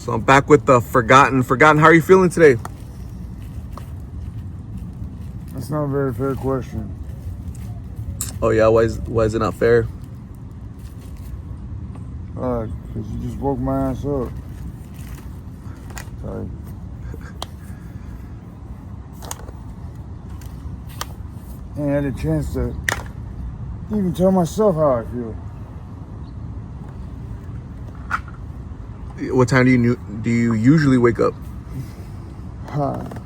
So I'm back with the Forgotten. How are you feeling today? That's not a very fair question. Oh yeah, why is it not fair? Because you just woke my ass up. Sorry. And I had a chance to even tell myself how I feel. What time do you usually wake up? That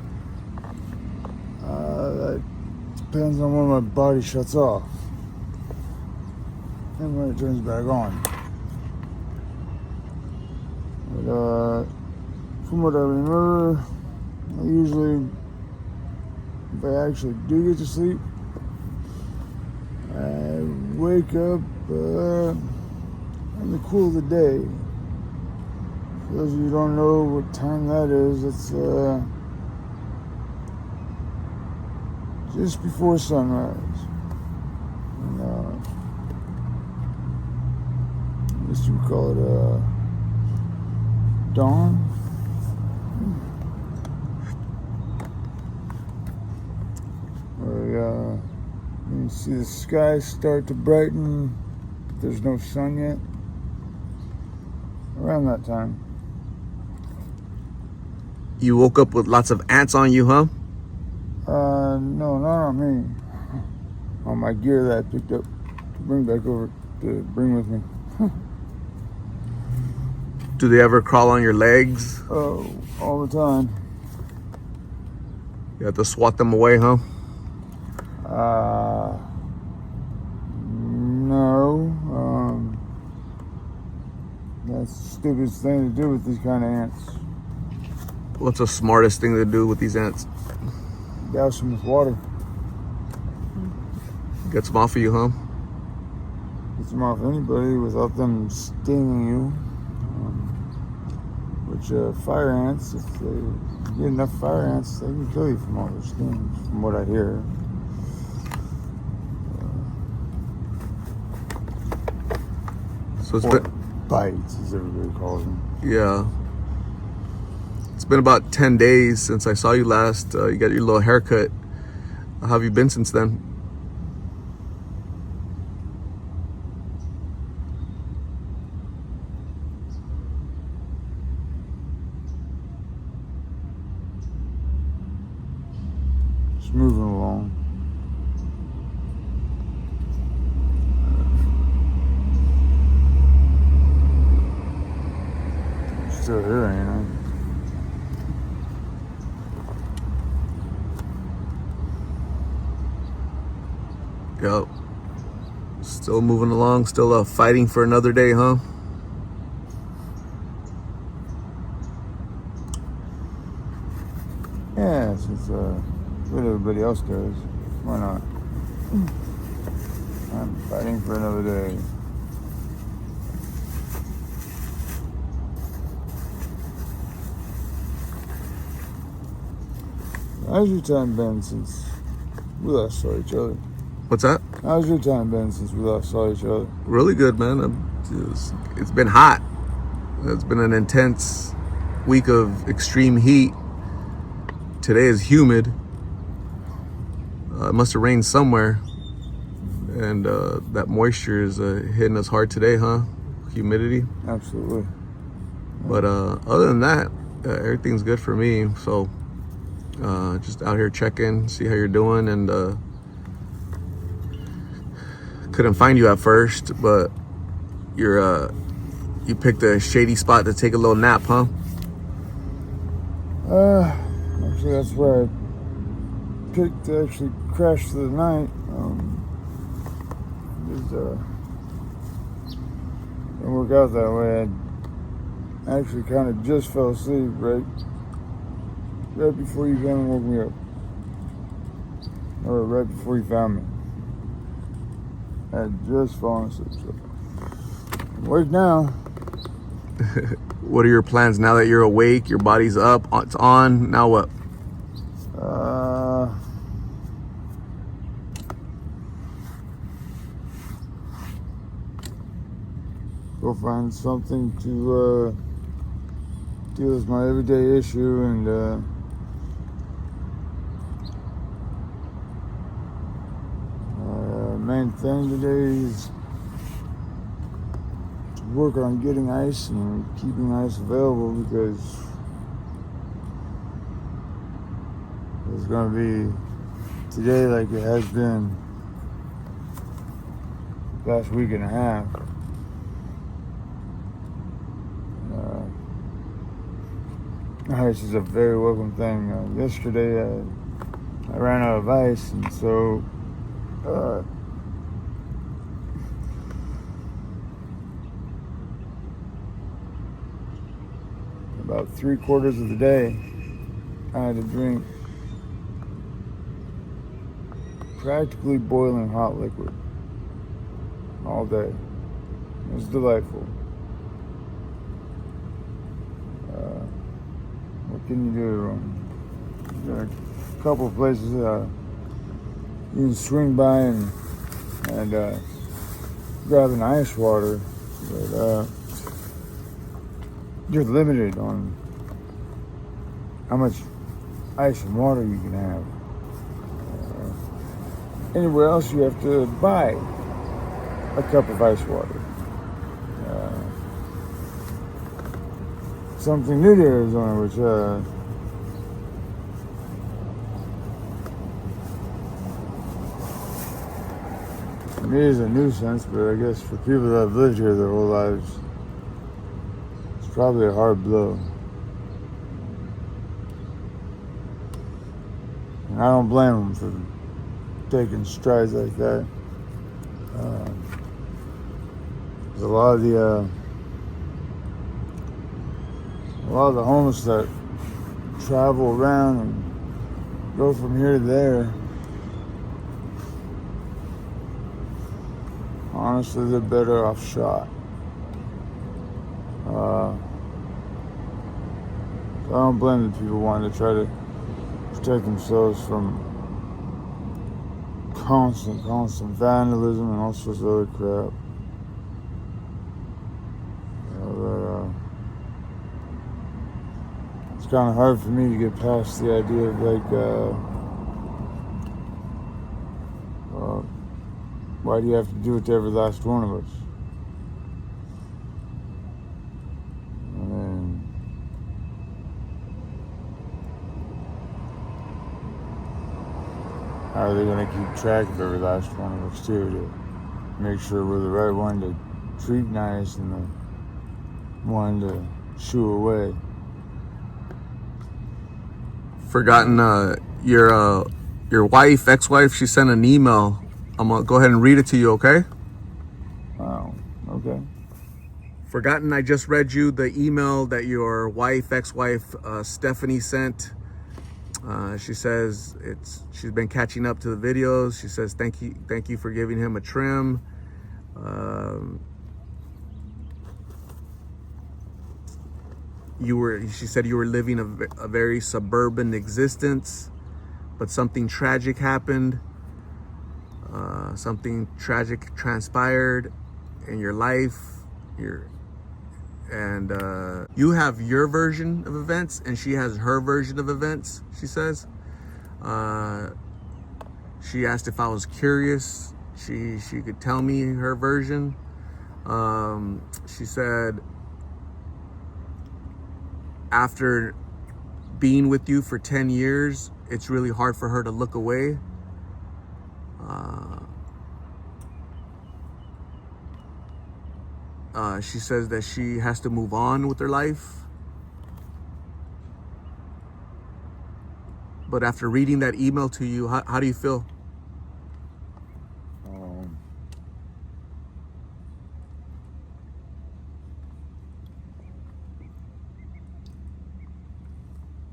depends on when my body shuts off and when it turns back on. But from what I remember, I usually, if I actually do get to sleep, I wake up in the cool of the day. For those of you who don't know what time that is, it's just before sunrise. And, I guess you would call it dawn. You see the sky start to brighten. There's no sun yet. Around that time. You woke up with lots of ants on you, huh? No, not on me. On my gear that I picked up to bring back over to bring with me. Do they ever crawl on your legs? Oh, all the time. You have to swat them away, huh? No. That's the stupidest thing to do with these kind of ants. What's the smartest thing to do with these ants? Douse them with water. Gets them off of you, huh? Gets them off anybody without them stinging you. Which fire ants, if they get enough fire ants, they can kill you from all their stings, from what I hear. So it's been bites, as everybody calls them. Yeah. It's been about 10 days since I saw you last. You got your little haircut. How have you been since then? Just moving along. Still here, ain't I? Yep. Still moving along, still fighting for another day, huh? Yeah, since what everybody else does. Why not? I'm fighting for another day. How's your time been since we last saw each other? What's that? How's your time been since we last saw each other? Really good, man. It's been hot. It's been an intense week of extreme heat. Today is humid. It must have rained somewhere. And that moisture is hitting us hard today, huh? Humidity. Absolutely. But other than that, everything's good for me. So just out here checking, see how you're doing. And couldn't find you at first, but you picked a shady spot to take a little nap, huh? Actually, that's where I picked to actually crash for the night. Didn't work out that way. I actually kind of just fell asleep right before you came and woke me up, or right before you found me. I had just fallen asleep. So I'm awake now. What are your plans now that you're awake? Your body's up. It's on. Now what? Go find something to deal with my everyday issue, and main thing today is to work on getting ice and keeping ice available, because it's going to be today like it has been the past week and a half. Ice is a very welcome thing. Yesterday I ran out of ice, and so about 3/4 of the day I had to drink practically boiling hot liquid all day. It was delightful. What can you do? There are a couple of places you can swing by and grab an ice water, but you're limited on how much ice and water you can have. Anywhere else, you have to buy a cup of ice water. Something new to Arizona, which for me is a nuisance, but I guess for people that have lived here their whole lives, it's probably a hard blow. And I don't blame them for taking strides like that. There's a lot of the homeless that travel around and go from here to there. Honestly, they're better off shot. So I don't blame the people wanting to try to protect themselves from constant vandalism and all sorts of other crap. It's kind of hard for me to get past the idea of why do you have to do it to every last one of us? I mean, how are they going to keep track of every last one of us too, to make sure we're the right one to treat nice and the one to shoo away? Forgotten your wife, ex-wife, she sent an email. I'm gonna go ahead and read it to you, okay? Wow, okay. Forgotten, I just read you the email that your wife, ex-wife, Stephanie sent. She says she's been catching up to the videos. She says thank you for giving him a trim. She said you were living a very suburban existence, but something tragic happened. Something tragic transpired in your life. You have your version of events, and she has her version of events. She says. She asked if I was curious. She could tell me her version. She said after being with you for 10 years, it's really hard for her to look away. She says that she has to move on with her life. But after reading that email to you, how do you feel?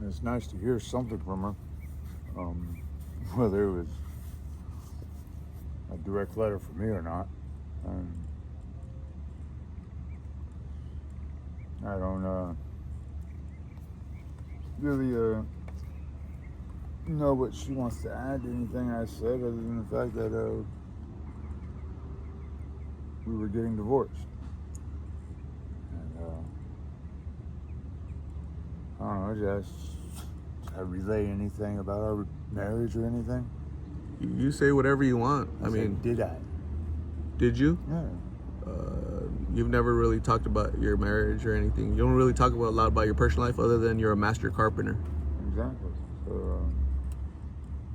It's nice to hear something from her, whether it was a direct letter from me or not. I don't really know what she wants to add to anything I said, other than the fact that we were getting divorced. And I was asked, did I relay anything about our marriage or anything? You say whatever you want. I said, mean, did I? did you? Yeah. You've never really talked about your marriage or anything. You don't really talk about a lot about your personal life other than you're a master carpenter. Exactly. So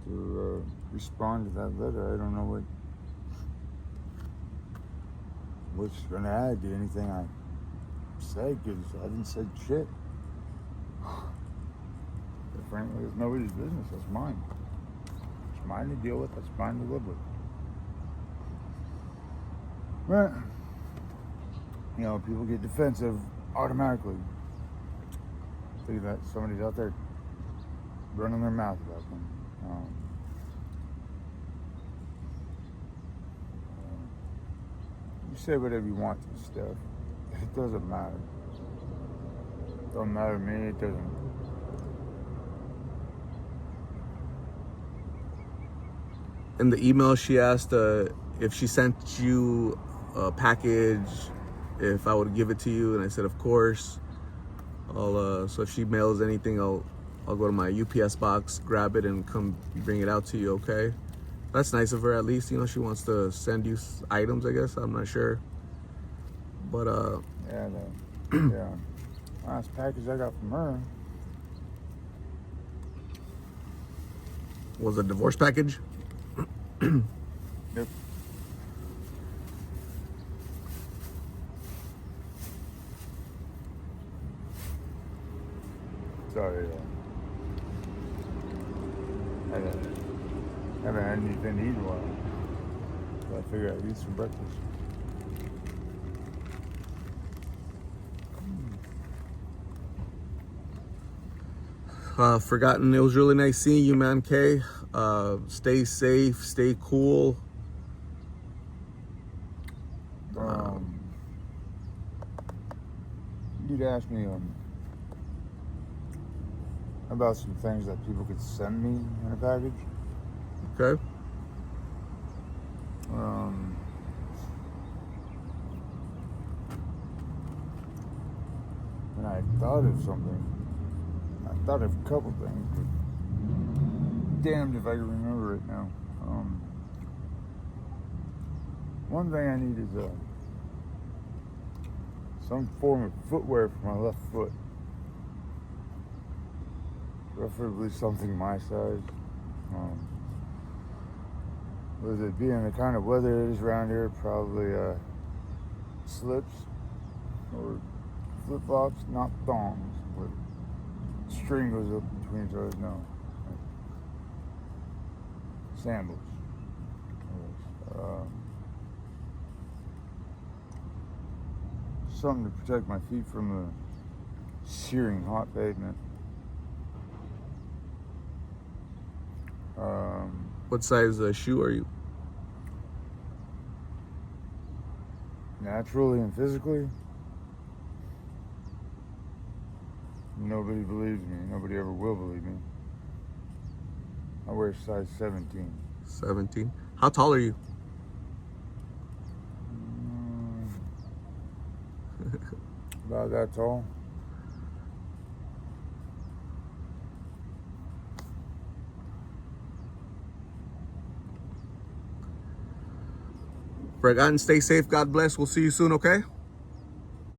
to respond to that letter, I don't know what's going to add to anything I said, because I haven't said shit. But frankly, it's nobody's business. That's mine. It's mine to deal with. That's mine to live with. But, you know, people get defensive automatically. Think that somebody's out there running their mouth about them. You say whatever you want to stuff. It doesn't matter. It don't matter to me. It doesn't. In the email, she asked if she sent you a package, if I would give it to you, and I said, of course. So if she mails anything, I'll go to my UPS box, grab it, and come bring it out to you. Okay, that's nice of her. At least, you know, she wants to send you items. I guess I'm not sure, but Yeah. Last package I got from her was a divorce package. Yep. Sorry, I haven't had anything to eat in a while. So I figured I'd eat some breakfast. Forgotten. It was really nice seeing you, man. Kay, stay safe, stay cool. You'd ask me about some things that people could send me in a package. Okay. And I thought of something. I thought of a couple things, but damned if I can remember it now. One thing I need is some form of footwear for my left foot. Preferably something my size. With it being the kind of weather it is around here, probably slips or flip-flops, not thongs, but string goes up between toes. No, sandals. Something to protect my feet from the searing hot pavement. What size shoe are you? Naturally and physically, nobody believes me. Nobody ever will believe me. I wear size 17. 17. How tall are you? About that tall. Forgotten. Stay safe. God bless. We'll see you soon. Okay.